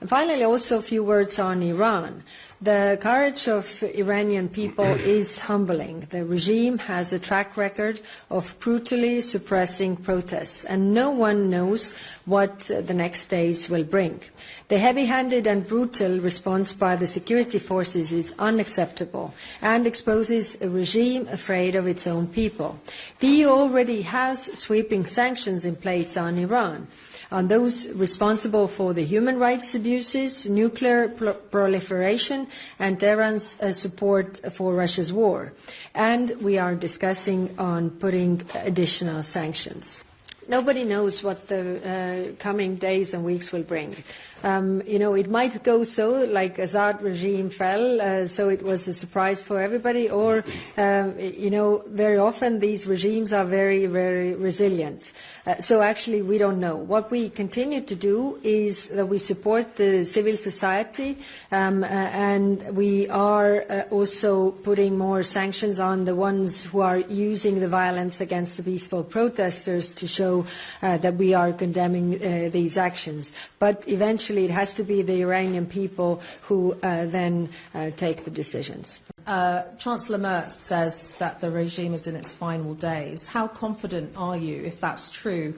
Finally, also a few words on Iran. The courage of Iranian people is humbling. The regime has a track record of brutally suppressing protests, and no one knows what the next days will bring. The heavy-handed and brutal response by the security forces is unacceptable and exposes a regime afraid of its own people. The EU already has sweeping sanctions in place on Iran, on those responsible for the human rights abuses, nuclear proliferation, and Tehran's support for Russia's war. And we are discussing on putting additional sanctions. Nobody knows what the coming days and weeks will bring. It might go so, like Assad regime fell, so it was a surprise for everybody, or, very often these regimes are very, very resilient. So actually we don't know. What we continue to do is that we support the civil society, and we are also putting more sanctions on the ones who are using the violence against the peaceful protesters to show that we are condemning these actions. But eventually it has to be the Iranian people who then take the decisions. Chancellor Merz says that the regime is in its final days. How confident are you, if that's true,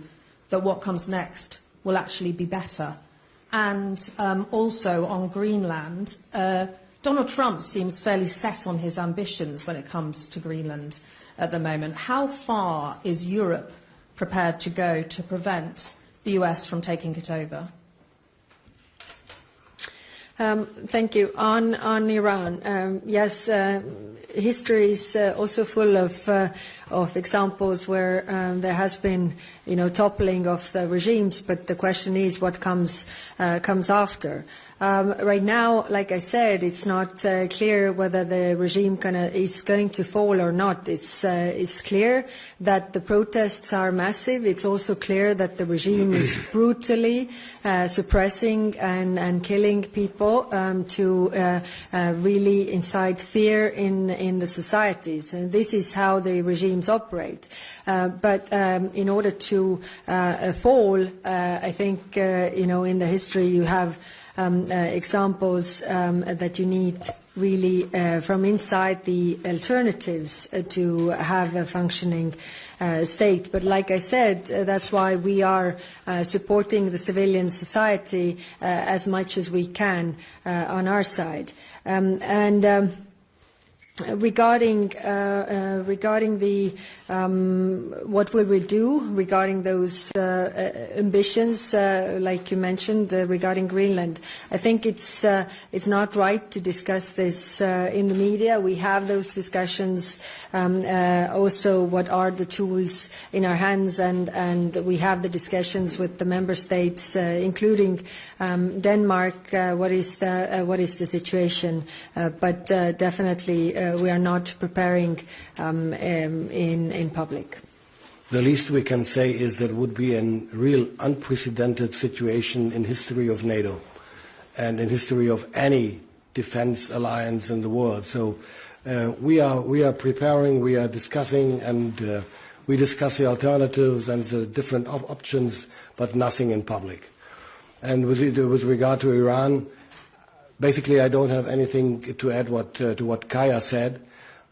that what comes next will actually be better? And also on Greenland, Donald Trump seems fairly set on his ambitions when it comes to Greenland at the moment. How far is Europe prepared to go to prevent the US from taking it over? Thank you. On Iran, yes, history is also full of examples where there has been, toppling of the regimes. But the question is, what comes after? Right now, like I said, it's not clear whether the regime is going to fall or not. It's clear that the protests are massive. It's also clear that the regime is brutally suppressing and killing people to really incite fear in the societies. And this is how the regimes operate. But in order to fall, I think, in the history you have examples that you need really from inside the alternatives to have a functioning state. But like I said, that's why we are supporting the civilian society as much as we can on our side. Regarding the what will we do regarding those ambitions, like you mentioned, regarding Greenland, I think it's not right to discuss this in the media. We have those discussions. Also, what are the tools in our hands, and we have the discussions with the member states, including Denmark. What is the situation? But definitely. We are not preparing in public. The least we can say is that it would be a real unprecedented situation in history of NATO and in history of any defense alliance in the world. So we are preparing, we are discussing, and we discuss the alternatives and the different options, but nothing in public. And with regard to Iran, basically, I don't have anything to add to what Kaja said,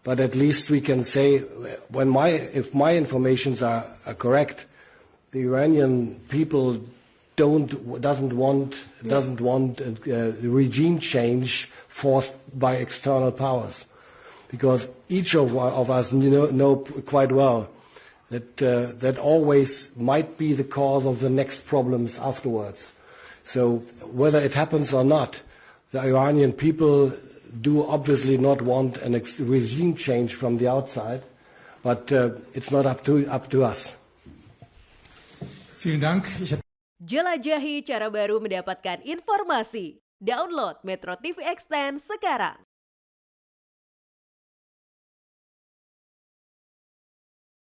but at least we can say, if my informations are correct, the Iranian people doesn't want regime change forced by external powers, because each of us know quite well that always might be the cause of the next problems afterwards. So whether it happens or not, the Iranian people do obviously not want a regime change from the outside, but it's not up to us. Vielen Dank. Jelajahi cara baru mendapatkan informasi. Download Metro TV Extend sekarang.